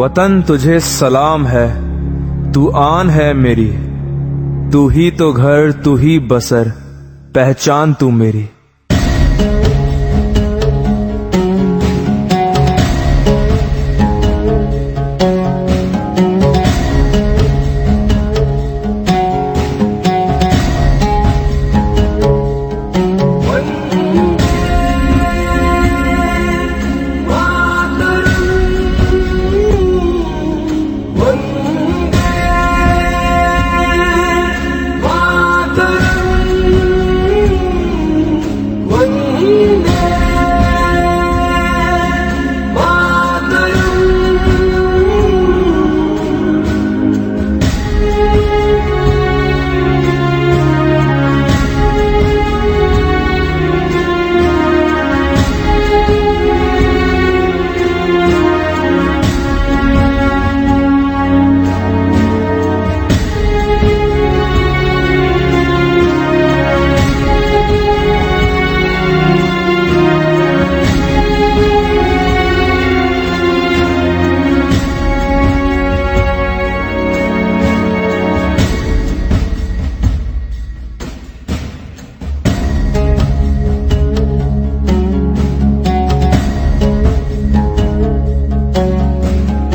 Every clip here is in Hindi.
वतन तुझे सलाम है, तू आन है मेरी, तू ही तो घर, तू ही बसर, पहचान तू मेरी।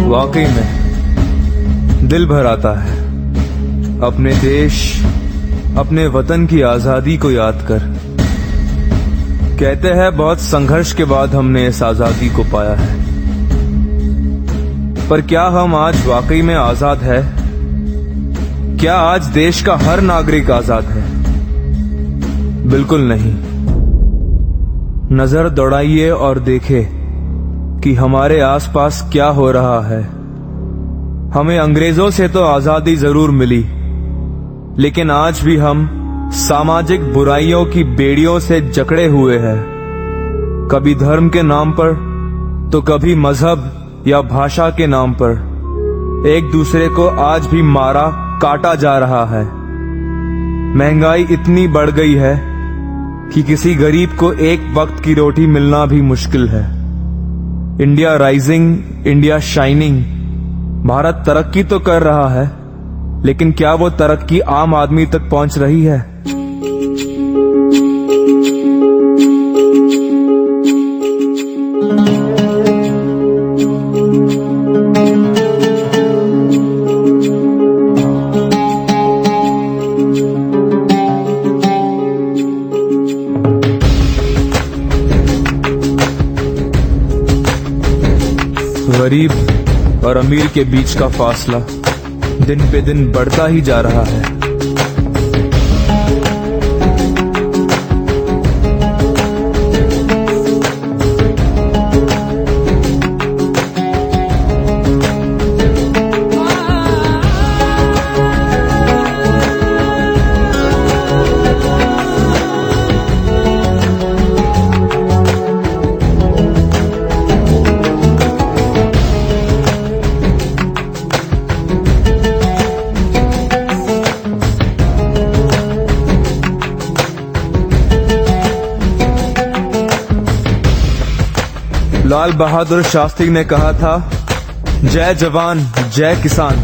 वाकई में दिल भर आता है अपने देश, अपने वतन की आजादी को याद कर। कहते हैं बहुत संघर्ष के बाद हमने इस आजादी को पाया है, पर क्या हम आज वाकई में आजाद है? क्या आज देश का हर नागरिक आजाद है? बिल्कुल नहीं। नजर दौड़ाइए और देखें कि हमारे आसपास क्या हो रहा है। हमें अंग्रेजों से तो आजादी जरूर मिली, लेकिन आज भी हम सामाजिक बुराइयों की बेड़ियों से जकड़े हुए हैं। कभी धर्म के नाम पर तो कभी मजहब या भाषा के नाम पर एक दूसरे को आज भी मारा काटा जा रहा है। महंगाई इतनी बढ़ गई है कि किसी गरीब को एक वक्त की रोटी मिलना भी मुश्किल है। India rising, India shining. Bharat तरक्की तो कर रहा है, लेकिन क्या वो तरक्की आम आदमी तक पहुंच रही है? गरीब और अमीर के बीच का फासला दिन पे दिन बढ़ता ही जा रहा है। लाल बहादुर शास्त्री ने कहा था, जय जवान जय किसान।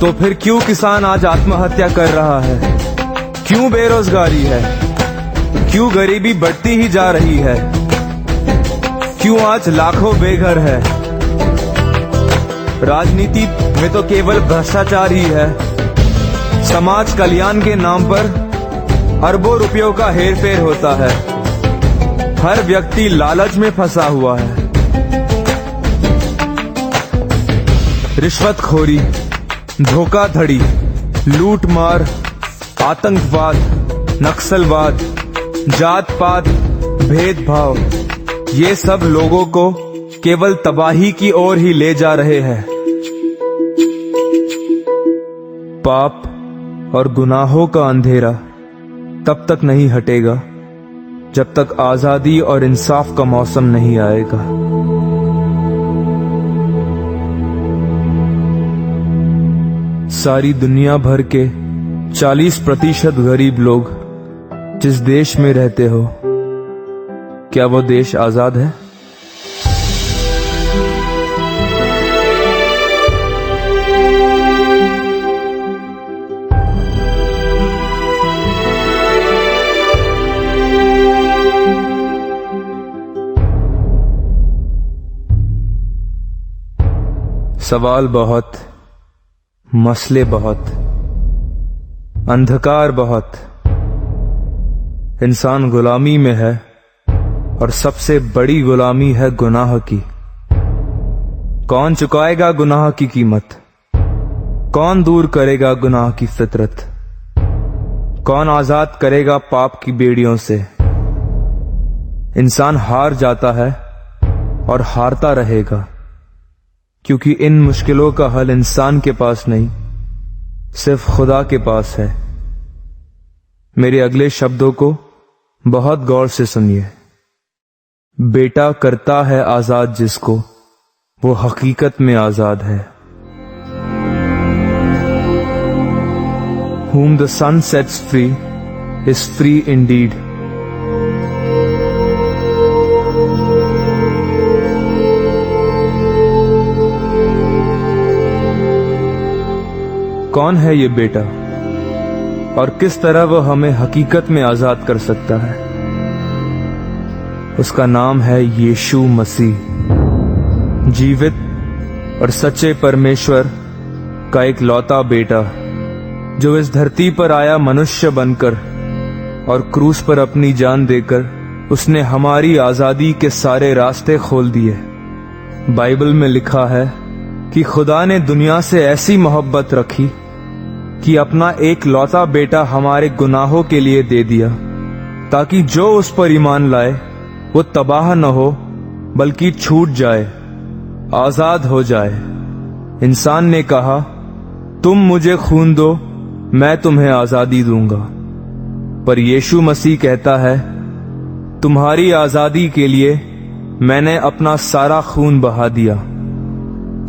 तो फिर क्यों किसान आज आत्महत्या कर रहा है? क्यों बेरोजगारी है? क्यों गरीबी बढ़ती ही जा रही है? क्यों आज लाखों बेघर है? राजनीति में तो केवल भ्रष्टाचार ही है। समाज कल्याण के नाम पर अरबों रुपयों का हेरफेर होता है। हर व्यक्ति लालच में फंसा हुआ है। रिश्वतखोरी, धोखाधड़ी, लूटमार, आतंकवाद, नक्सलवाद, जात पात, भेदभाव, ये सब लोगों को केवल तबाही की ओर ही ले जा रहे हैं। पाप और गुनाहों का अंधेरा तब तक नहीं हटेगा जब तक आजादी और इंसाफ का मौसम नहीं आएगा। सारी दुनिया भर के 40% गरीब लोग जिस देश में रहते हो, क्या वो देश आजाद है? सवाल बहुत, मसले बहुत, अंधकार बहुत। इंसान गुलामी में है और सबसे बड़ी गुलामी है गुनाह की। कौन चुकाएगा गुनाह की कीमत? कौन दूर करेगा गुनाह की फितरत? कौन आजाद करेगा पाप की बेड़ियों से? इंसान हार जाता है और हारता रहेगा, क्योंकि इन मुश्किलों का हल इंसान के पास नहीं, सिर्फ खुदा के पास है। मेरे अगले शब्दों को बहुत गौर से सुनिए। बेटा करता है आजाद जिसको, वो हकीकत में आजाद है। Whom the sun sets free is free indeed. कौन है ये बेटा और किस तरह वो हमें हकीकत में आजाद कर सकता है? उसका नाम है यीशु मसीह, जीवित और सच्चे परमेश्वर का एक लौता बेटा, जो इस धरती पर आया मनुष्य बनकर और क्रूस पर अपनी जान देकर उसने हमारी आजादी के सारे रास्ते खोल दिए। बाइबल में लिखा है कि खुदा ने दुनिया से ऐसी मोहब्बत रखी कि अपना एक लौता बेटा हमारे गुनाहों के लिए दे दिया, ताकि जो उस पर ईमान लाए वो तबाह न हो बल्कि छूट जाए, आजाद हो जाए। इंसान ने कहा, तुम मुझे खून दो, मैं तुम्हें आजादी दूंगा। पर यीशु मसीह कहता है, तुम्हारी आजादी के लिए मैंने अपना सारा खून बहा दिया,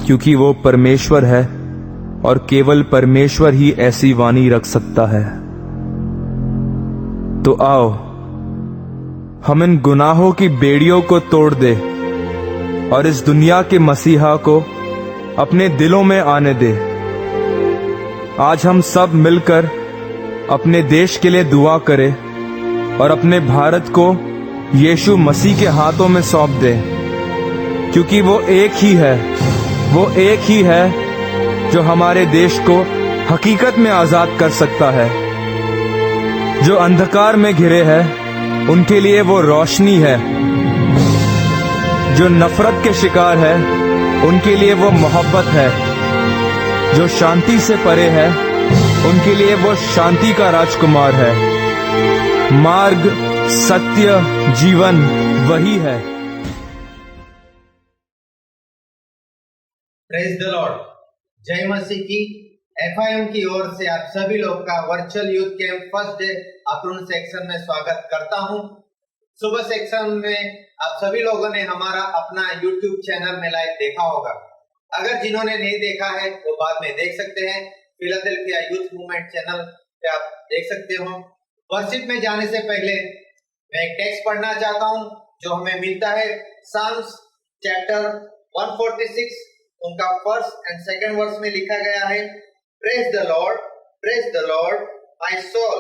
क्योंकि वो परमेश्वर है और केवल परमेश्वर ही ऐसी वाणी रख सकता है। तो आओ हम इन गुनाहों की बेड़ियों को तोड़ दे और इस दुनिया के मसीहा को अपने दिलों में आने दे। आज हम सब मिलकर अपने देश के लिए दुआ करें और अपने भारत को यीशु मसीह के हाथों में सौंप दें, क्योंकि वो एक ही है जो हमारे देश को हकीकत में आजाद कर सकता है। जो अंधकार में घिरे हैं उनके लिए वो रोशनी है, जो नफरत के शिकार है उनके लिए वो मोहब्बत है, जो शांति से परे है उनके लिए वो शांति का राजकुमार है। मार्ग, सत्य, जीवन वही है। Praise the Lord. जय मसीह की। एफआईएम की ओर से आप सभी लोग का virtual youth camp first day अप्रून सेक्शन में स्वागत करता हूं। सुबह सेक्शन में आप सभी लोगों ने हमारा अपना यूट्यूब चैनल में लाइव देखा होगा। अगर जिन्होंने नहीं देखा है वो बाद में देख सकते हैं। फिलाडेल्फिया यूथ मूवमेंट चैनल पे आप देख सकते हो। वर्शिप में जाने से पहले मैं एक टेक्स्ट पढ़ना चाहता हूं जो हमें मिलता है साम्स चैप्टर 146, उनका फर्स्ट एंड सेकंड वर्स में लिखा गया है, praise the Lord my soul,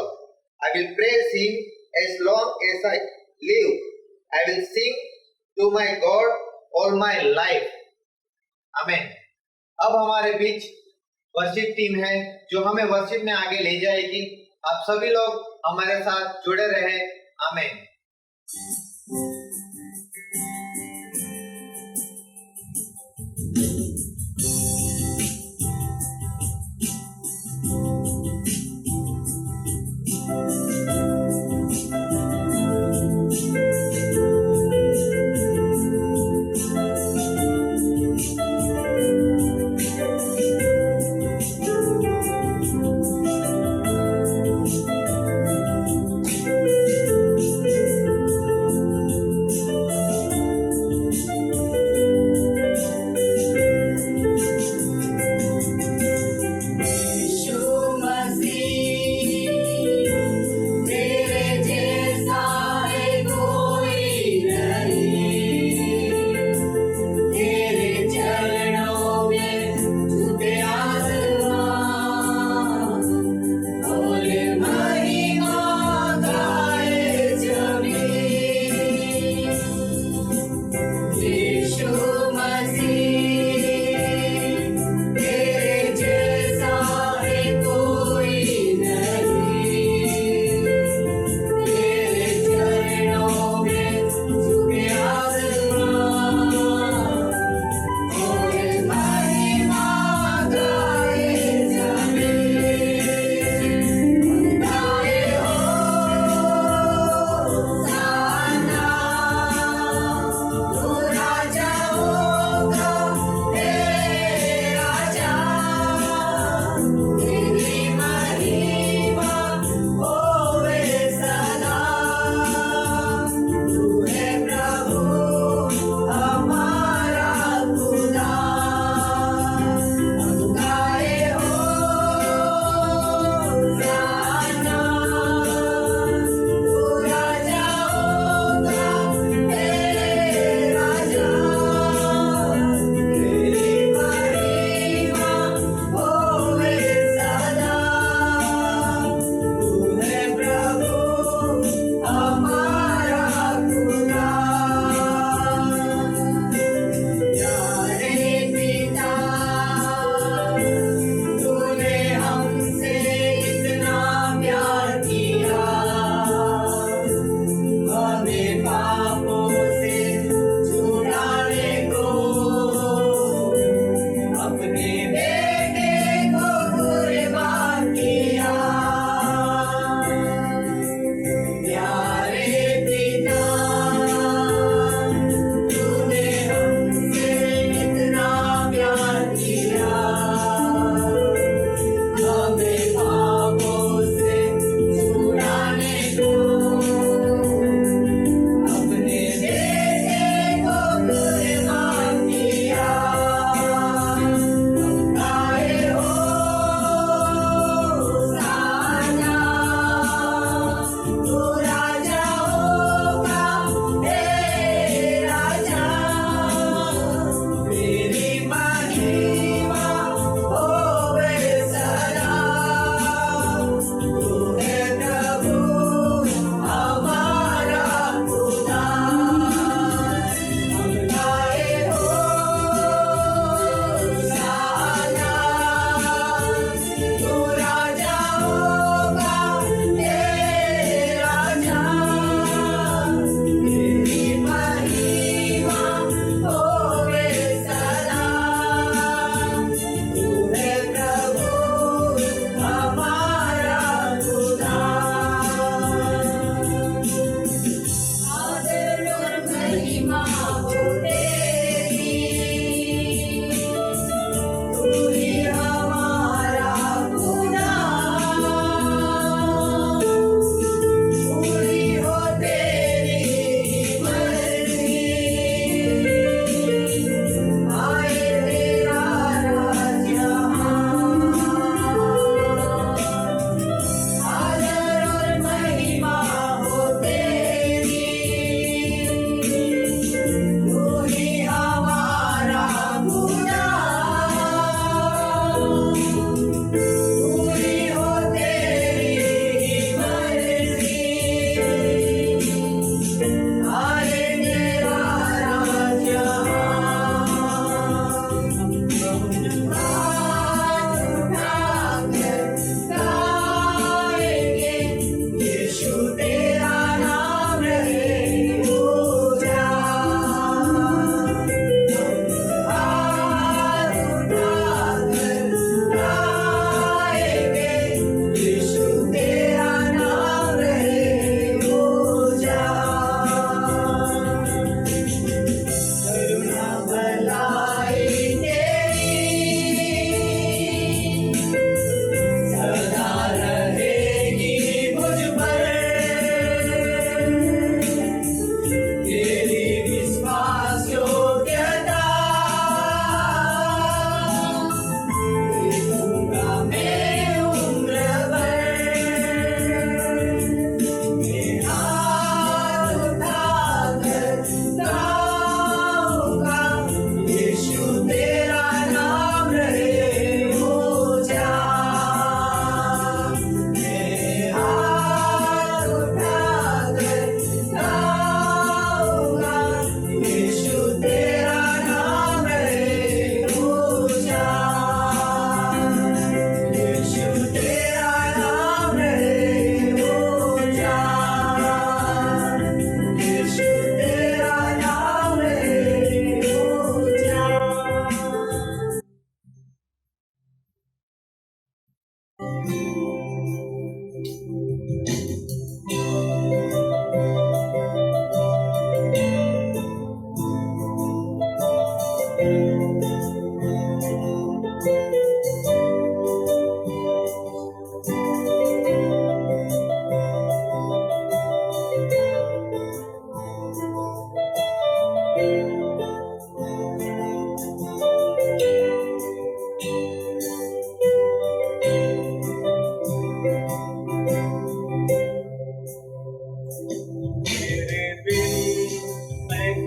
I will praise him as long as I live, I will sing to my God all my life. आमीन। अब हमारे बीच वर्शिप टीम है जो हमें वर्शिप में आगे ले जाएगी। आप सभी लोग हमारे साथ जुड़े रहे। आमीन।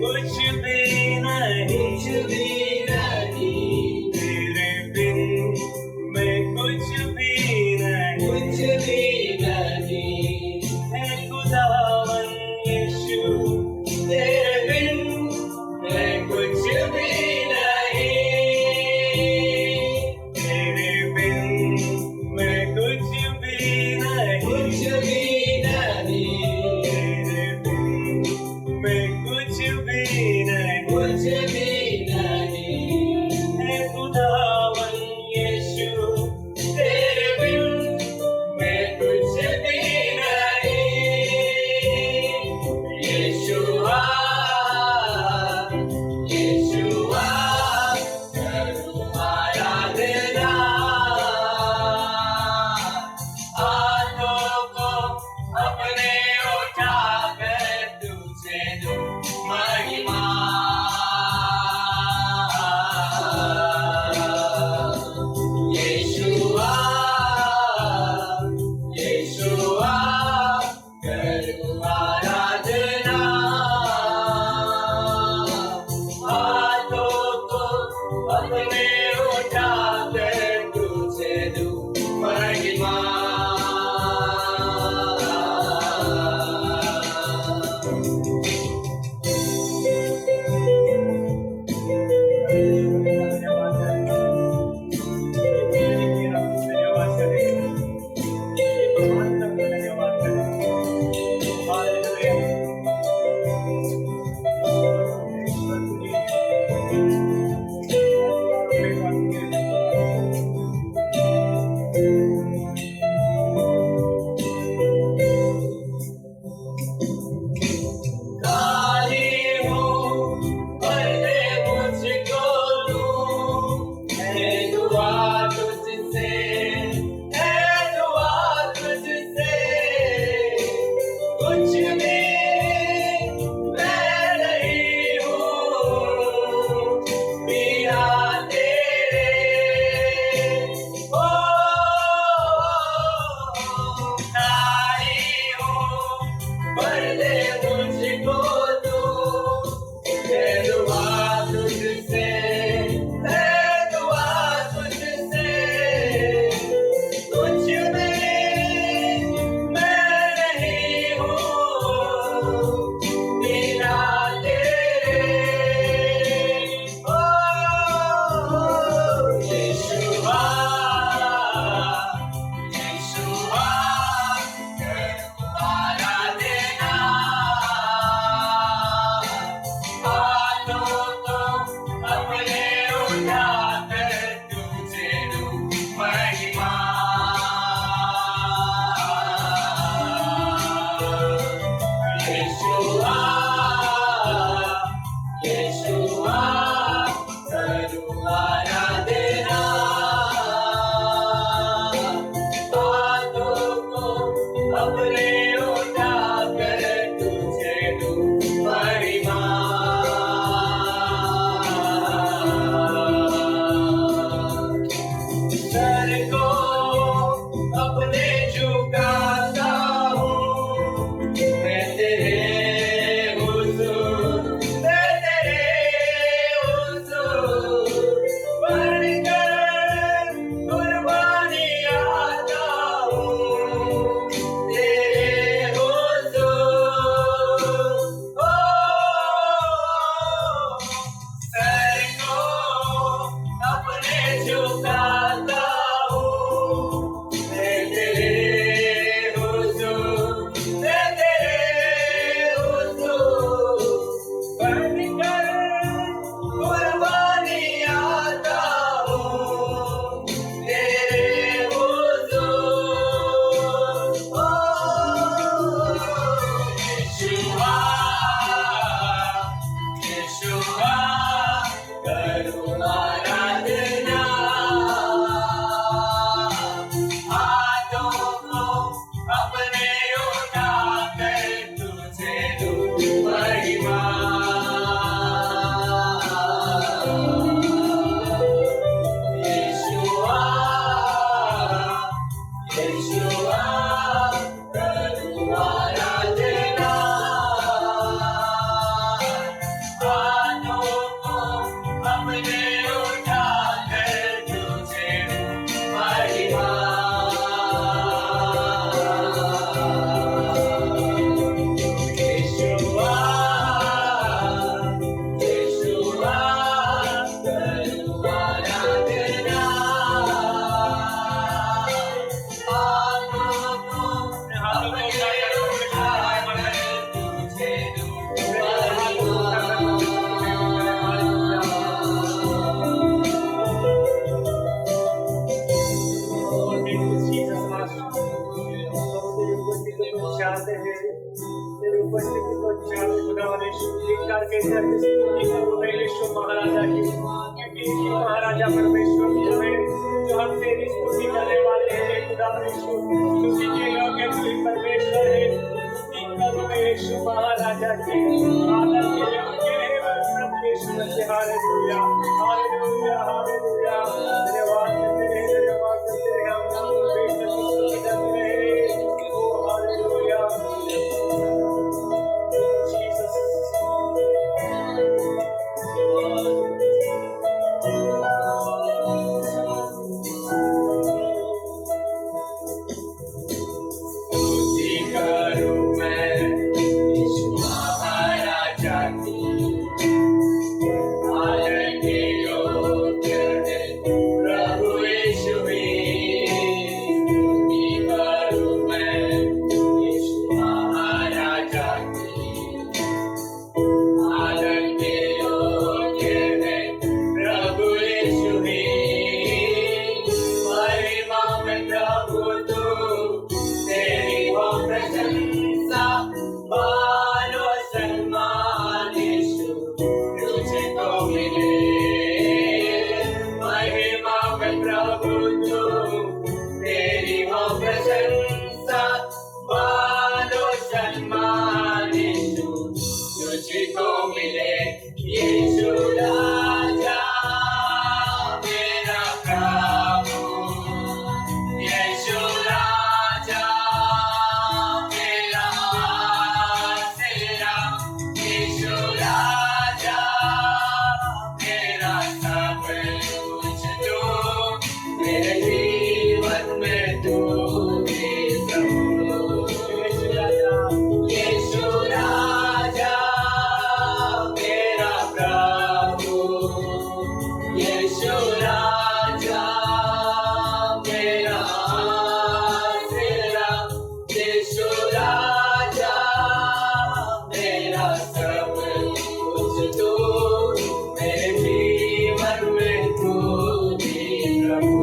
कुछ भी नहीं तेरे बिन मैं कुछ भी नहीं है खुदावन यीशु तेरे बिन मैं कुछ भी नहीं तेरे बिन मैं कुछ भी नहीं तेरे बिन मैं कुछ भी नहीं है खुदावन यीशु तेरे बिन मैं कुछ भी नहीं यीशुआ यीशुआ करूं आराधना हाथों को अपने उठाकर तुझे दूं महिमा यीशुआ यीशुआ करूं आराधना यीशु धिक्कार के सर स्तुति करो हे यीशु महाराजा की, क्योंकि महाराजा परमेश्वर जो है, जो हम तेरी स्तुति करने वाले हैं खुदा यीशु, स्तुति के योग्य तू ही परमेश्वर है। स्तुति करो हे यीशु महाराजा की, आदर के योग्य है परमेश्वर के। Hallelujah hallelujah hallelujah. धन्यवाद करते हैं धन्यवाद करते हैं हम बेशक स्तुति करते हैं। ओ हालेलुया जीसस। स्तुति करूं मैं यीशु महाराजा की, आदर के योग्य है प्रभु यीशु ही। स्तुति करूं मैं यीशु महाराजा की, आदर के योग्य है प्रभु यीशु ही। महिमा में प्रभु तू, तेरी हो प्रशंसा, मान और सम्मान यीशु तुझको मिले। महिमा में प्रभु तू, तेरी हो प्रशंसा, मान और सम्मान यीशु तुझको मिले। यीशु राजा मेरा प्रभु, यीशु राजा मेरा आसरा, यीशु राजा मेरा सब कुछ तू, मेरे जीवन में तू ही प्रभु। यीशु राजा मेरा प्रभु, यीशु राजा मेरा आसरा, यीशु राजा मेरा सब कुछ तू, मेरे जीवन में तू ही प्रभु।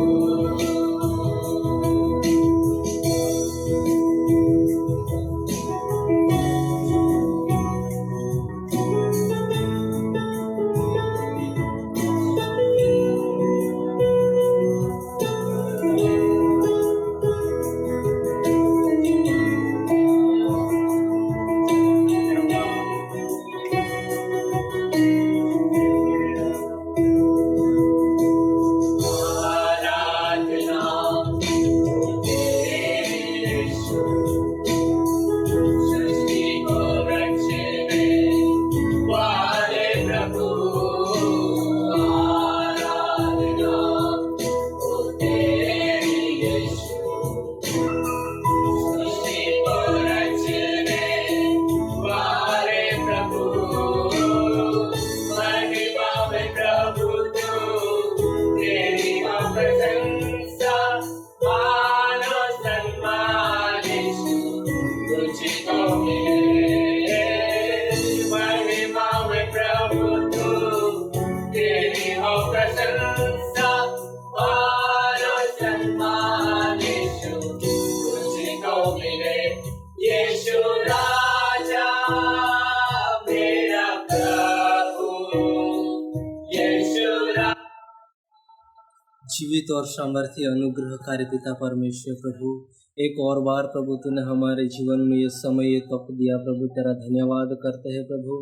आराधना तेरी यीशु, सृष्टि को रचने वाले प्रभु। आराधना तेरी यीशु, सृष्टि को रचने वाले प्रभु। महिमा में प्रभु तू, तेरी हो प्रशंसा, मान और सम्मान यीशु तुझको मिले। महिमा में प्रभु तू, तेरी हो प्रशंसा, मान और सम्मान यीशु तुझको मिले। यीशु राजा मेरा प्रभु, यीशु जीवित और सामर्थ्य अनुग्रहकारी पिता परमेश्वर प्रभु, एक और बार प्रभु तूने हमारे जीवन में ये समय ये तक दिया प्रभु, तेरा धन्यवाद करते हैं प्रभु।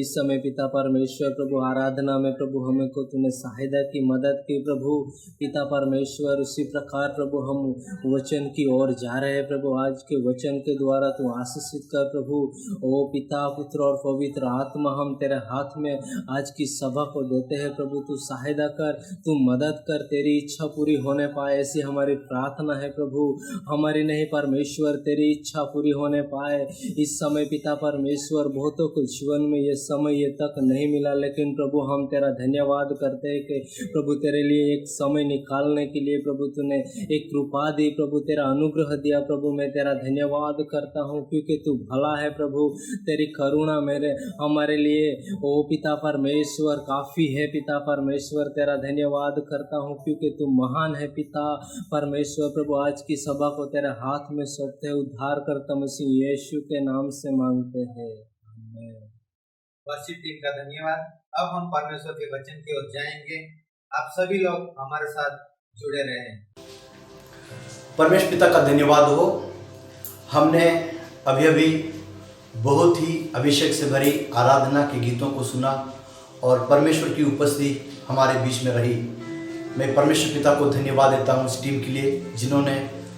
इस समय पिता परमेश्वर प्रभु आराधना में प्रभु हमें को तूने सहायता की मदद की प्रभु। पिता परमेश्वर उसी प्रकार प्रभु हम वचन की ओर जा रहे हैं प्रभु। आज के वचन के द्वारा तू आशीषित कर प्रभु। ओ पिता पुत्र और पवित्र आत्मा, हम तेरे हाथ में आज की सभा को देते हैं प्रभु। तू सहायता कर, तू मदद कर, तेरी इच्छा पूरी होने पाए ऐसी हमारी प्रार्थना है प्रभु। हमारी नहीं परमेश्वर, तेरी इच्छा पूरी होने पाए। इस समय पिता परमेश्वर बहुतों को जीवन में ये समय ये तक नहीं मिला, लेकिन प्रभु हम तेरा धन्यवाद करते हैं कि प्रभु तेरे लिए एक समय निकालने के लिए प्रभु तूने एक कृपा दी प्रभु, तेरा अनुग्रह दिया प्रभु। मैं तेरा धन्यवाद करता हूँ क्योंकि तू भला है प्रभु। तेरी करुणा मेरे हमारे लिए ओ पिता परमेश्वर काफ़ी है पिता परमेश्वर। तेरा धन्यवाद करता हूँ क्योंकि तू महान है पिता परमेश्वर प्रभु। आज की सभा को तेरे हाथ में सौंपते उद्धार करता मसीह यीशु के नाम से मांगते हैं, आमीन। वर्शिप टीम का धन्यवाद। अब हम परमेश्वर के वचन की ओर जाएंगे। आप सभी लोग हमारे साथ जुड़े रहें। परमेश्वर पिता का धन्यवाद हो। हमने अभी बहुत ही अभिषेक से भरी आराधना के गीतों को सुना और परमेश्वर की उपस्थिति हमारे बीच में रही। मैं परमेश्वर पिता को धन्यवाद देता हूँ इस टीम के लिए जिन्होंने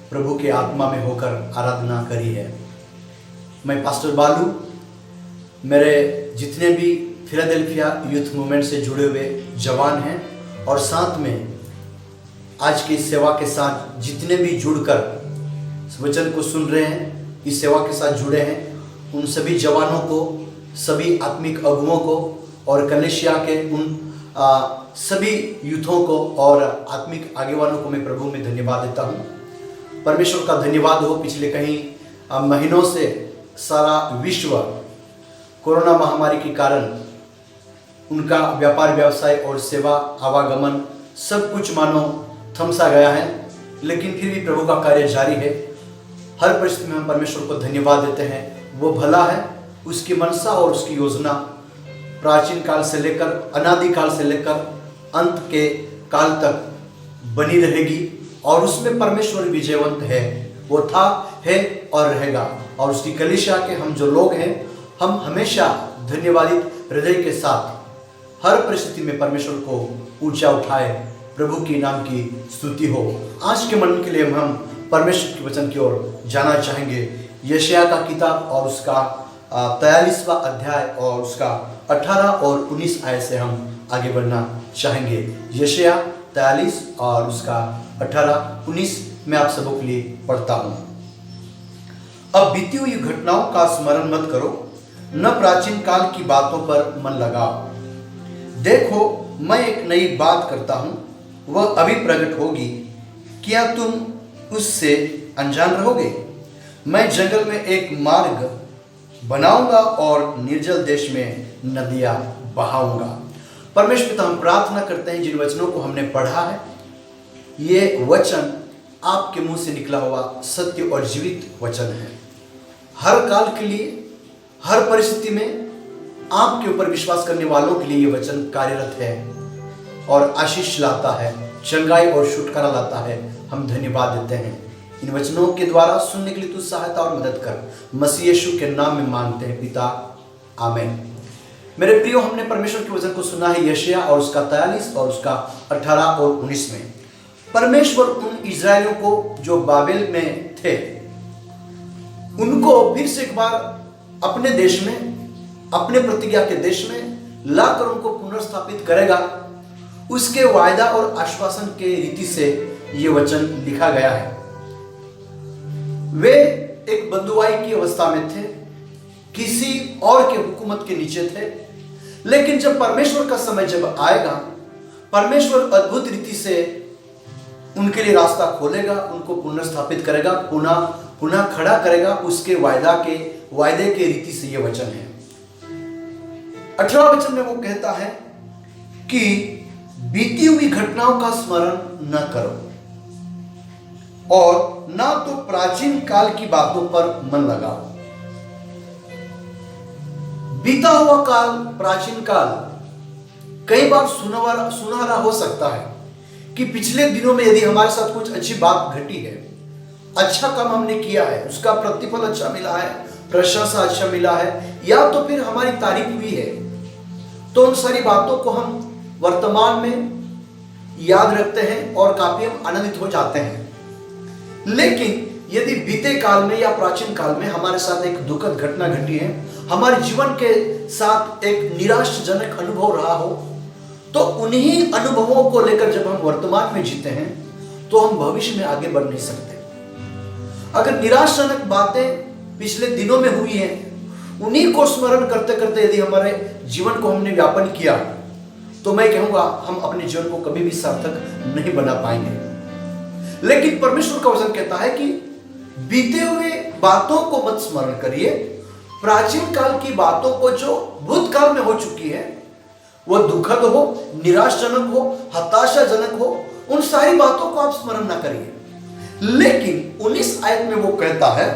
प्रभु के आत्मा में होकर आराधना करी है। मैं पास्टर बालू, मेरे जितने भी फिलाडेल्फिया यूथ मूवमेंट से जुड़े हुए जवान हैं और साथ में आज की सेवा के साथ जितने भी जुड़कर इस वचन को सुन रहे हैं, इस सेवा के साथ जुड़े हैं, उन सभी जवानों को, सभी आत्मिक अगुओं को और कलेशिया के उन सभी यूथों को और आत्मिक आगेवानों को मैं प्रभु में धन्यवाद देता हूँ। परमेश्वर का धन्यवाद हो। पिछले कई महीनों से सारा विश्व कोरोना महामारी के कारण उनका व्यापार व्यवसाय और सेवा आवागमन सब कुछ मानो थमसा गया है, लेकिन फिर भी प्रभु का कार्य जारी है। हर परिस्थिति में हम परमेश्वर को धन्यवाद देते हैं। वो भला है, उसकी मनसा और उसकी योजना प्राचीन काल से लेकर अनादि काल से लेकर अंत के काल तक बनी रहेगी और उसमें परमेश्वर विजयवंत है। वो था, है और रहेगा। और उसकी कलीसिया के हम जो लोग हैं, हम हमेशा धन्यवादित हृदय के साथ हर परिस्थिति में परमेश्वर को ऊंचा उठाए। प्रभु के नाम की स्तुति हो। आज के मन के लिए हम परमेश्वर के वचन की ओर जाना चाहेंगे। यशायाह का किताब और उसका 43वां अध्याय और उसका 18 और 19 आयत से हम आगे बढ़ना चाहेंगे। यशायाह 43 और उसका 18-19 मैं आप सबों के लिए पढ़ता हूँ। अब बीती हुई घटनाओं का स्मरण मत करो, न प्राचीन काल की बातों पर मन लगाओ। देखो, मैं एक नई बात करता हूँ, वह अभी प्रकट होगी, क्या तुम उससे अनजान रहोगे? मैं जंगल में एक मार्ग बनाऊंगा और निर्जल देश में नदियां बहाऊंगा। परमेश्वर पिता, हम प्रार्थना करते हैं जिन वचनों को हमने पढ़ा है, ये वचन आपके मुंह से निकला हुआ सत्य और जीवित वचन है। हर काल के लिए, हर परिस्थिति में आपके ऊपर विश्वास करने वालों के लिए ये वचन कार्यरत है और आशीष लाता है, चंगाई और छुटकारा लाता है। हम धन्यवाद देते हैं। इन वचनों के द्वारा सुनने के लिए तू सहायता और मदद कर। मसीह यीशु के नाम में मांगते हैं पिता, आमीन। मेरे प्रियो, हमने परमेश्वर के वचन को सुना है यशायाह और उसका 43 और उसका 18 और 19 में। परमेश्वर उन इजरायलियों को जो बाबेल में थे, उनको फिर से एक बार अपने देश में, अपने प्रतिज्ञा के देश में लाकर उनको पुनर्स्थापित करेगा। उसके वायदा और आश्वासन के रीति से ये वचन लिखा गया है। वे एक बंधुआई की अवस्था में थे, किसी और के हुकूमत के नीचे थे, लेकिन जब परमेश्वर का समय जब आएगा, परमेश्वर अद्भुत रीति से उनके लिए रास्ता खोलेगा, उनको पुनर्स्थापित करेगा, पुनः खड़ा करेगा। उसके वायदे के रीति से यह वचन है। 18 वचन में वो कहता है कि बीती हुई घटनाओं का स्मरण न करो और ना तो प्राचीन काल की बातों पर मन लगाओ। बीता हुआ काल, प्राचीन काल कई बार सुनहरा हो सकता है कि पिछले दिनों में यदि हमारे साथ कुछ अच्छी बात घटी है, अच्छा काम हमने किया है, उसका प्रतिफल अच्छा मिला है, प्रशंसा अच्छा मिला है, या तो फिर हमारी तारीफ हुई है, तो उन सारी बातों को हम वर्तमान में याद रखते हैं और काफी हम आनंदित हो जाते हैं। लेकिन यदि बीते काल में या प्राचीन काल में हमारे साथ एक दुखद घटना घटी है, हमारे जीवन के साथ एक निराशाजनक अनुभव रहा हो, तो उन्हीं अनुभवों को लेकर जब हम वर्तमान में जीते हैं तो हम भविष्य में आगे बढ़ नहीं सकते। अगर निराशाजनक बातें पिछले दिनों में हुई हैं, उन्हीं को स्मरण करते करते यदि हमारे जीवन को हमने व्यापन किया, तो मैं कहूंगा हम अपने जीवन को कभी भी सार्थक नहीं बना पाएंगे। लेकिन परमेश्वर का वचन कहता है कि बीते हुए बातों को मत स्मरण करिए, प्राचीन काल की बातों को जो भूतकाल में हो चुकी है, वह दुखद हो, निराशाजनक हो, हताशाजनक हो, उन सारी बातों को आप स्मरण ना करिए। लेकिन 19 आयत में वो कहता है,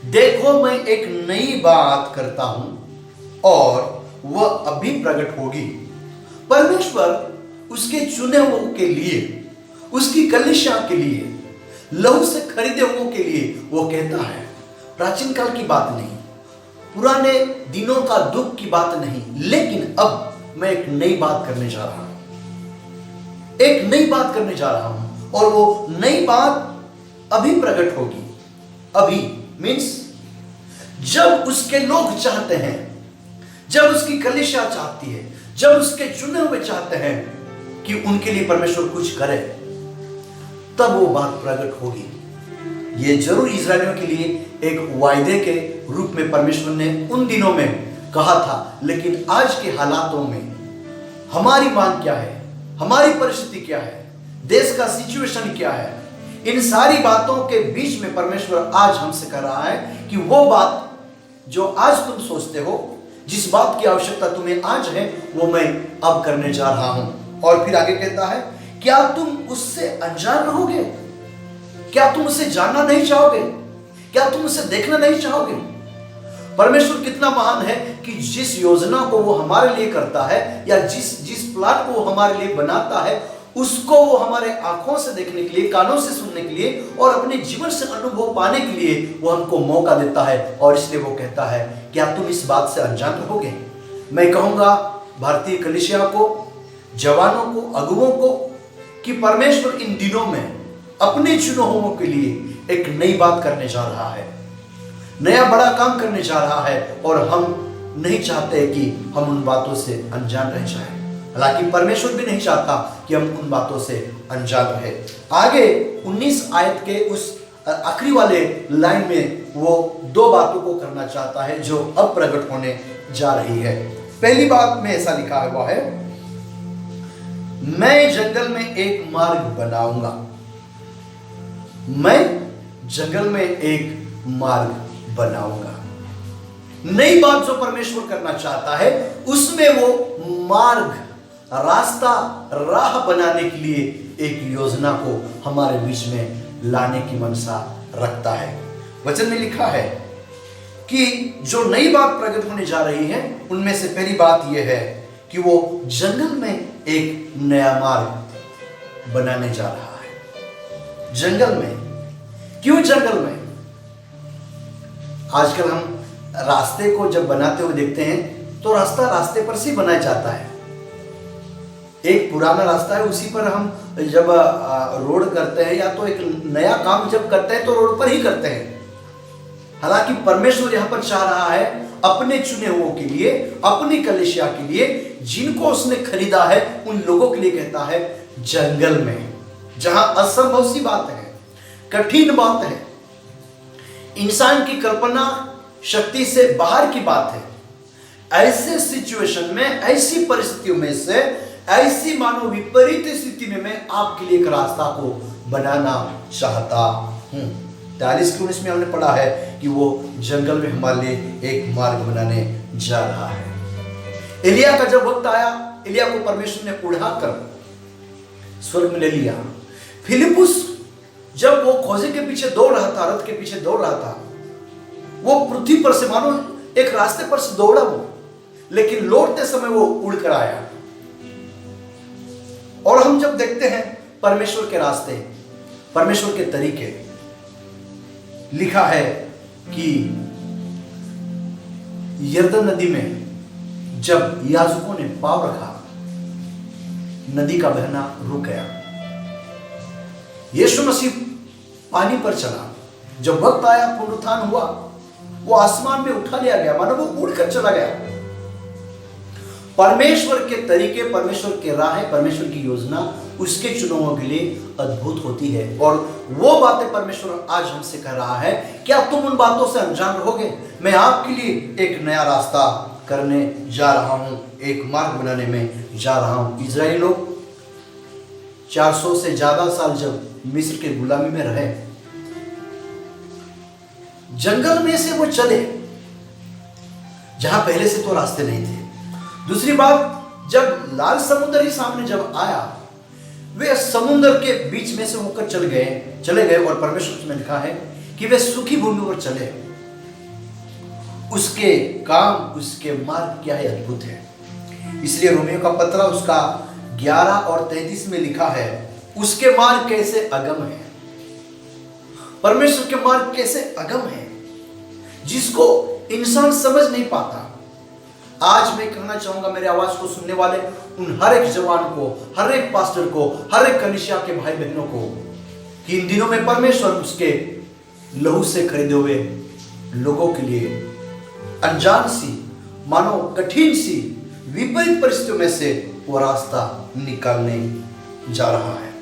देखो मैं एक नई बात करता हूं, और वह अभी प्रकट होगी। परमेश्वर उसके चुने हुओं के लिए, उसकी कलीसिया के लिए, लहू से खरीदे हुओं के लिए वो कहता है, प्राचीन काल की बात नहीं, पुराने दिनों का दुख की बात नहीं, लेकिन अब मैं एक नई बात करने जा रहा हूं, एक नई बात करने जा रहा हूं, और वो नई बात अभी प्रकट होगी। अभी मीन्स जब उसके लोग चाहते हैं, जब उसकी कलीसिया चाहती है, जब उसके चुने हुए चाहते हैं कि उनके लिए परमेश्वर कुछ करे, तब वो बात प्रकट होगी। ये जरूर इजरायलियों के लिए एक वायदे के रूप में परमेश्वर ने उन दिनों में कहा था, लेकिन आज के हालातों में हमारी मांग क्या है, हमारी परिस्थिति क्या है, देश का सिचुएशन क्या है, इन सारी बातों के बीच में परमेश्वर आज हमसे कह रहा है कि वो बात जो आज तुम सोचते हो, जिस बात की आवश्यकता तुम्हें आज है, वो मैं अब करने जा रहा हूं। और फिर आगे कहता है, क्या तुम उससे अनजान रहोगे? क्या तुम उसे जानना नहीं चाहोगे? क्या तुम उसे देखना नहीं चाहोगे? परमेश्वर कितना महान है कि जिस योजना को वो हमारे लिए करता है, या जिस प्लान को वो हमारे लिए बनाता है, उसको वो हमारे आंखों से देखने के लिए, कानों से सुनने के लिए और अपने जीवन से अनुभव पाने के लिए वो हमको मौका देता है। और इसलिए वो कहता है, क्या तुम इस बात से अनजान रहोगे? मैं कहूंगा भारतीय कलीसिया को, जवानों को, अगुवों को, कि परमेश्वर इन दिनों में अपने चुने हुओं के लिए एक नई बात करने जा रहा है, नया बड़ा काम करने जा रहा है, और हम नहीं चाहते कि हम उन बातों से अनजान रह जाएं। हालांकि परमेश्वर भी नहीं चाहता कि हम उन बातों से अनजान रहे। आगे 19 आयत के उस आखिरी वाले लाइन में वो दो बातों को करना चाहता है जो अब प्रकट होने जा रही है। पहली बात में ऐसा लिखा हुआ है, मैं जंगल में एक मार्ग बनाऊंगा। मैं जंगल में एक मार्ग बनाऊंगा। नई बात जो परमेश्वर करना चाहता है, उसमें वो मार्ग, रास्ता, राह बनाने के लिए एक योजना को हमारे बीच में लाने की मनसा रखता है। वचन में लिखा है कि जो नई बात प्रकट होने जा रही है, उनमें से पहली बात यह है कि वो जंगल में एक नया मार्ग बनाने जा रहा है। जंगल में, क्यों जंगल में? आजकल हम रास्ते को जब बनाते हुए देखते हैं तो रास्ता रास्ते पर से बनाया जाता है। एक पुराना रास्ता है, उसी पर हम जब रोड करते हैं, या तो एक नया काम जब करते हैं तो रोड पर ही करते हैं। हालांकि परमेश्वर यहां पर चाह रहा है अपने चुने हुओं के लिए, अपनी कलीसिया के लिए, जिनको उसने खरीदा है, उन लोगों के लिए कहता है जंगल में, जहां असंभव सी बात है, कठिन बात है, इंसान की कल्पना शक्ति से बाहर की बात है, ऐसे सिचुएशन में, ऐसी परिस्थितियों में से, ऐसी मानो विपरीत स्थिति में मैं आपके लिए एक रास्ता को बनाना चाहता हूं। 43-19 में हमने पढ़ा है कि वो जंगल में हमारे लिए एक मार्ग बनाने जा रहा है। एलिया का जब वक्त आया, एलिया को परमेश्वर ने उड़ाकर स्वर्ग में ले लिया। फिलिपुस जब वो खोजे के पीछे दौड़ रहा था, रथ के पीछे दौड़ रहा था, वो पृथ्वी पर से मानो एक रास्ते पर से दौड़ा वो, लेकिन लौटते समय वो उड़कर आया। और हम जब देखते हैं परमेश्वर के रास्ते, परमेश्वर के तरीके, लिखा है कि यरदन नदी में जब याजकों ने पांव रखा, नदी का बहना रुक गया। यीशु मसीह पानी पर चला, जब वक्त आया, पुनरुत्थान हुआ, वो आसमान में उठा लिया गया, मानो वो उड़कर चला गया। परमेश्वर के तरीके, परमेश्वर के राह, परमेश्वर की योजना उसके चुनावों के लिए अद्भुत होती है। और वो बातें परमेश्वर आज हमसे कह रहा है, क्या तुम उन बातों से अनजान रहोगे? मैं आपके लिए एक नया रास्ता करने जा रहा हूं, एक मार्ग बनाने में जा रहा हूं। इजराइली लोग 400 से ज्यादा साल जब मिस्र के गुलामी में रहे, जंगल में से वो चले, जहां पहले से तो रास्ते नहीं थे। दूसरी बात, जब लाल समुद्र ही सामने जब आया, वे समुद्र के बीच में से होकर चले गए और परमेश्वर ने लिखा है कि वे सूखी भूमि पर चले। उसके काम, उसके मार्ग क्या है, अद्भुत है। इसलिए रोमियो का पत्र उसका 11 और 33 में लिखा है, उसके मार्ग कैसे अगम है, परमेश्वर के मार्ग कैसे अगम है, जिसको इंसान समझ नहीं पाता। आज मैं कहना चाहूंगा मेरे आवाज को सुनने वाले उन हर एक जवान को, हर एक पास्टर को, हर एक कलीसिया के भाई बहनों को, कि इन दिनों में परमेश्वर उसके लहू से खरीदे हुए लोगों के लिए अनजान सी, मानो कठिन सी, विपरीत परिस्थितियों में से वो रास्ता निकालने जा रहा है।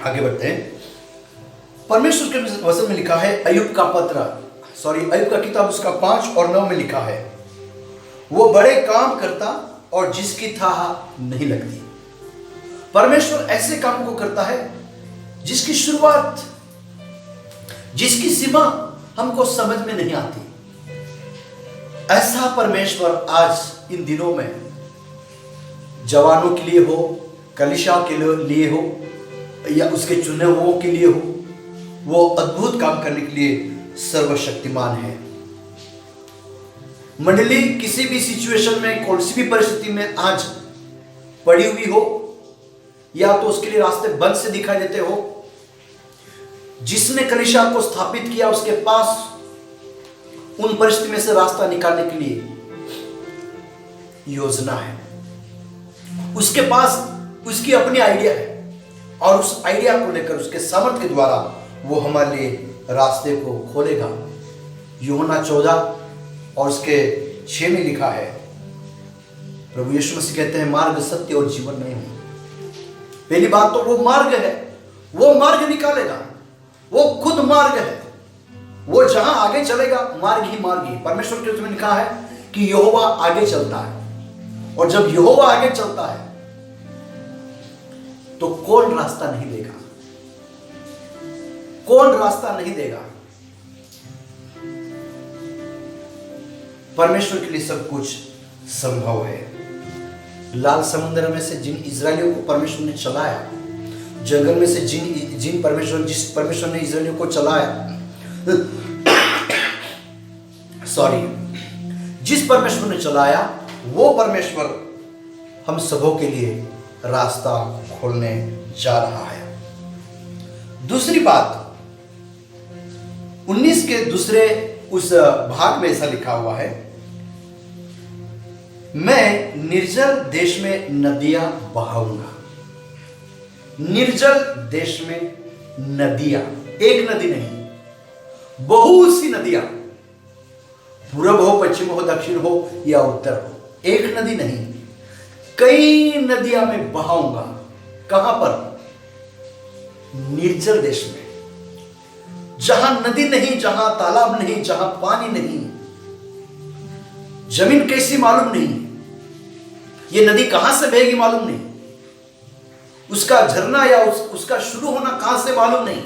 आगे बढ़ते हैं। परमेश्वर के वचन में लिखा है, अय्यूब का किताब उसका 5 और 9 में लिखा है, वो बड़े काम करता और जिसकी था नहीं लगती। परमेश्वर ऐसे काम को करता है जिसकी शुरुआत, जिसकी सीमा हमको समझ में नहीं आती। ऐसा परमेश्वर आज इन दिनों में जवानों के लिए हो, कलीसिया के लिए हो, या उसके चुने हुओं के लिए हो, वो अद्भुत काम करने के लिए सर्वशक्तिमान है। मंडली किसी भी सिचुएशन में, कौन सी भी परिस्थिति में आज पड़ी हुई हो, या तो उसके लिए रास्ते बंद से दिखाई देते हो, जिसने कलीसिया को स्थापित किया उसके पास उन परिस्थिति में से रास्ता निकालने के लिए योजना है। उसके पास उसकी अपनी आइडिया है और उस आइडिया को लेकर उसके सामर्थ्य के द्वारा वो हमारे लिए रास्ते को खोलेगा। यूहन्ना 14 और उसके 6 में लिखा है, प्रभु यीशु मसीह कहते हैं, मार्ग, सत्य और जीवन नहीं हूं। पहली बात तो वो मार्ग है, वो मार्ग निकालेगा, वो खुद मार्ग है। वो जहां आगे चलेगा मार्ग ही मार्ग ही। परमेश्वर के उसमें लिखा है कि यहोवा आगे चलता है, और जब यहोवा आगे चलता है तो कौन रास्ता नहीं देगा, कौन रास्ता नहीं देगा। परमेश्वर के लिए सब कुछ संभव है। लाल समुद्र में से जिन इजरायलियों को परमेश्वर ने चलाया, जंगल में से जिस परमेश्वर ने इजरायलियों को चलाया, जिस परमेश्वर ने चलाया, वो परमेश्वर हम सबों के लिए रास्ता खोलने जा रहा है। दूसरी बात, 19 के दूसरे उस भाग में ऐसा लिखा हुआ है, मैं निर्जल देश में नदियां बहाऊंगा। निर्जल देश में नदियां, एक नदी नहीं, बहुत सी नदियां, पूरब हो, पश्चिम हो, दक्षिण हो या उत्तर हो, एक नदी नहीं, कई नदियां मैं बहाऊंगा। कहां पर? निर्जल देश में, जहां नदी नहीं, जहां तालाब नहीं, जहां पानी नहीं, जमीन कैसी मालूम नहीं, ये नदी कहां से बहेगी मालूम नहीं, उसका झरना या उसका शुरू होना कहां से मालूम नहीं।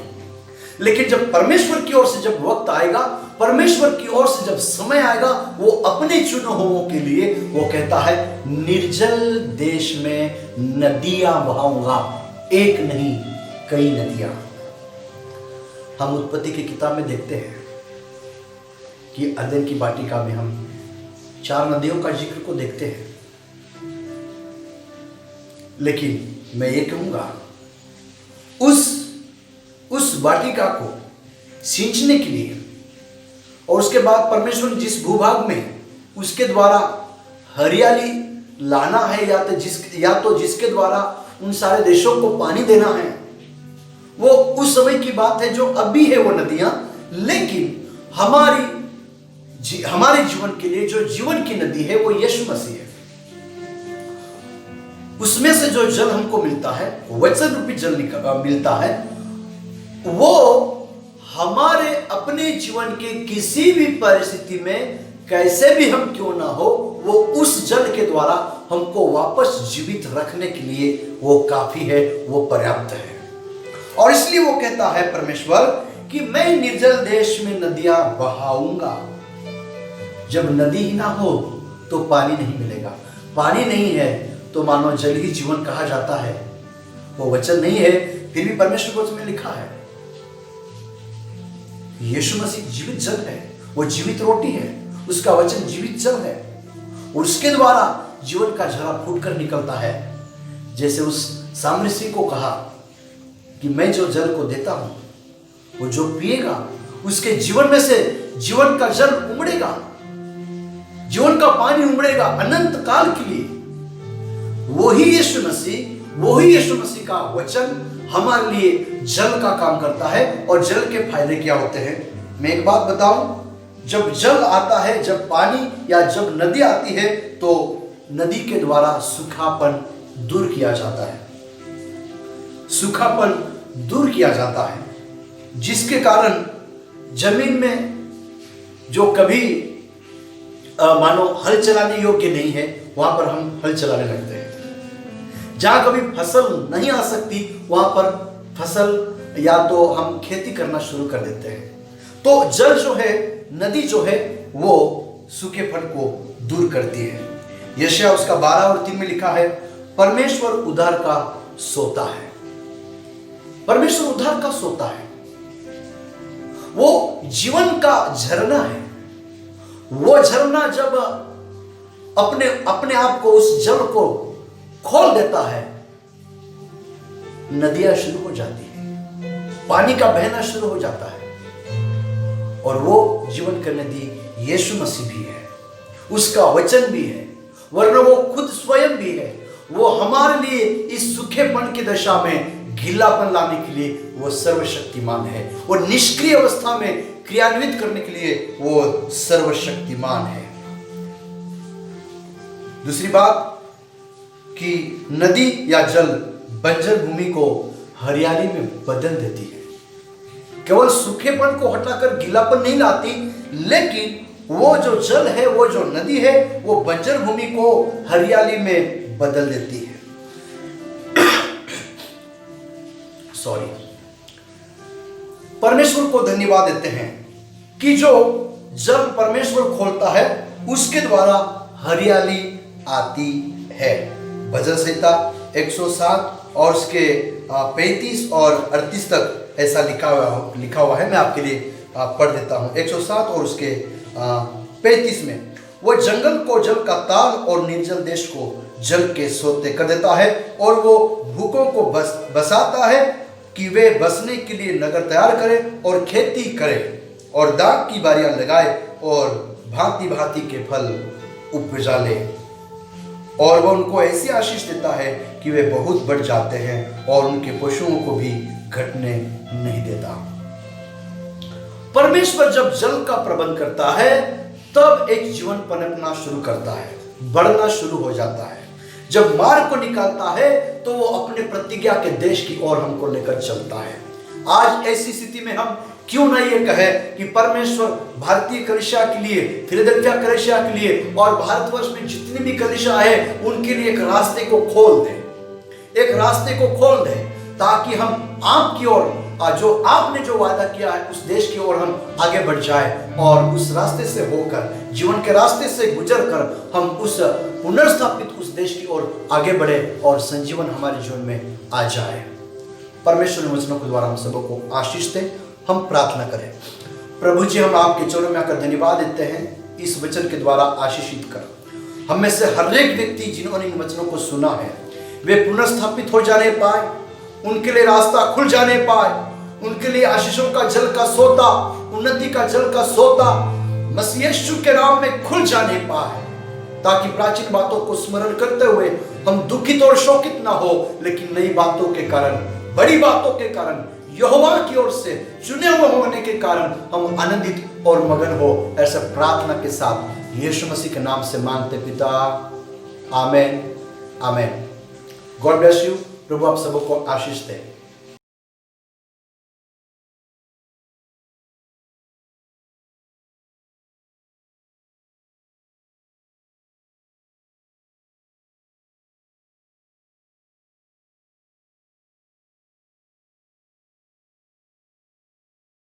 लेकिन जब परमेश्वर की ओर से जब वक्त आएगा, परमेश्वर की ओर से जब समय आएगा, वो अपने चुने हुओं के लिए वो कहता है, निर्जल देश में नदियां बहाऊंगा, एक नहीं कई नदियां। हम उत्पत्ति की किताब में देखते हैं कि अदन की वाटिका में हम 4 नदियों का जिक्र को देखते हैं। लेकिन मैं ये कहूंगा, उस वाटिका को सींचने के लिए, और उसके बाद परमेश्वर जिस भूभाग में उसके द्वारा हरियाली लाना है, या तो जिसके द्वारा उन सारे देशों को पानी देना है, वो उस समय की बात है जो अभी है वो नदियां। लेकिन हमारे जीवन के लिए जो जीवन की नदी है वो यीशु मसीह है। उसमें से जो जल हमको मिलता है, वचन रूपी जल मिलता है, वो हमारे अपने जीवन के किसी भी परिस्थिति में कैसे भी हम क्यों ना हो, वो उस जल के द्वारा हमको वापस जीवित रखने के लिए वो काफी है, वो पर्याप्त है। और इसलिए वो कहता है परमेश्वर कि मैं निर्जल देश में नदियां बहाऊंगा। जब नदी ही ना हो तो पानी नहीं मिलेगा, पानी नहीं है तो मानो जल ही जीवन कहा जाता है। वो वचन नहीं है फिर भी परमेश्वर को उसमें लिखा है यीशु मसीह जीवित जल है, वो जीवित रोटी है, उसका वचन जीवित जल है और उसके द्वारा जीवन का झरा फूटकर निकलता है। जैसे उस सामरी को कहा कि मैं जो जल को देता हूं वो जो पिएगा उसके जीवन में से जीवन का जल उमड़ेगा, जीवन का पानी उमड़ेगा अनंत काल के लिए। वही यीशु मसीह का वचन हमारे लिए जल का काम करता है। और जल के फायदे क्या होते हैं? मैं एक बात बताऊं, जब जल आता है, जब पानी या जब नदी आती है तो नदी के द्वारा सूखापन दूर किया जाता है, सूखापन दूर किया जाता है, जिसके कारण जमीन में जो कभी मानो हल चलाने योग्य नहीं है वहां पर हम हल चलाने लगते हैं। जहां कभी फसल नहीं आ सकती वहां पर फसल या तो हम खेती करना शुरू कर देते हैं। तो जल जो है, नदी जो है, वो सूखेपन को दूर करती है। यशायाह उसका 12 और 3 में लिखा है, परमेश्वर उद्धार का सोता है। परमेश्वर उद्धार का सोता है, वो जीवन का झरना है। वो झरना जब अपने आप को, उस जल को खोल देता है, नदियां शुरू हो जाती है, पानी का बहना शुरू हो जाता है। और वो जीवन का नदी यीशु मसीह भी है, उसका वचन भी है, वरना वो खुद स्वयं भी है। वो हमारे लिए इस सूखेपन की दशा में गीलापन लाने के लिए वो सर्वशक्तिमान है। वो निष्क्रिय अवस्था में क्रियान्वित करने के लिए वो सर्वशक्तिमान है। दूसरी बात कि नदी या जल बंजर भूमि को हरियाली में बदल देती है। केवल सूखेपन को हटाकर गीलापन नहीं लाती, लेकिन वो जो जल है, वो जो नदी है, वो बंजर भूमि को हरियाली में बदल देती है। सॉरी, परमेश्वर को धन्यवाद देते हैं कि जो जल परमेश्वर खोलता है उसके द्वारा हरियाली आती है। भजन संहिता 107 और उसके 35 और 38 तक ऐसा लिखा हुआ है। मैं आपके लिए पढ़ देता हूँ। 107 और उसके 35 में, वो जंगल को जल का ताल और निर्जल देश को जल के सोते कर देता है, और वो भूखों को बसाता है कि वे बसने के लिए नगर तैयार करें और खेती करें और दाख की बारियां लगाए और भांति भांति के फल उपजा ले। और वह उनको ऐसी आशीष देता है कि वे बहुत बढ़ जाते हैं और उनके पशुओं को भी घटने नहीं देता। परमेश्वर जब जल का प्रबंध करता है तब एक जीवन पनपना शुरू करता है, बढ़ना शुरू हो जाता है। जब मार्ग को निकालता है तो वो अपने प्रतिज्ञा के देश की ओर हमको लेकर चलता है। आज ऐसी स्थिति में हम क्यों ना ये कहें कि परमेश्वर भारतीय कलीसिया के लिए, फिलाडेल्फिया कलीसिया के लिए और भारतवर्ष में जितनी भी कलीसिया है उनके लिए एक रास्ते को खोल दे, एक रास्ते को खोल दे, ताकि हम आपकी ओर, जो आपने जो वादा किया है उस देश की ओर हम आगे बढ़ जाए और उस रास्ते से होकर, जीवन के रास्ते से गुजर कर हम उस पुनर्स्थापित उस देश की ओर आगे बढ़े और संजीवन हमारे जीवन में आ जाए। परमेश्वर के वचनों के द्वारा हम सबको आशीष दे। हम प्रार्थना करें। प्रभु जी, हम आपके चरणों में आकर धन्यवाद देते हैं इस वचन के द्वारा आशीषित कर। हम में से हर एक व्यक्ति जिन्होंने इन वचनों को सुना है वे पुनर्स्थापित हो जाने पाए, उनके लिए रास्ता खुल जाने पाए, उनके लिए आशीषों का जल का सोता, उन्नति का जल का सोता मसीह यीशु के नाम में खुल जाने पाए, ताकि प्राचीन बातों को स्मरण करते हुए हम दुखित और शोकित ना हो, लेकिन नई बातों के कारण, बड़ी बातों के कारण, यहोवा की ओर से चुने हुए होने के कारण हम आनंदित और मगन हो। ऐसा प्रार्थना के साथ यीशु मसीह के नाम से मांगते पिता, आमेन, आमेन। God bless you. प्रभु आप सबको आशीष दे।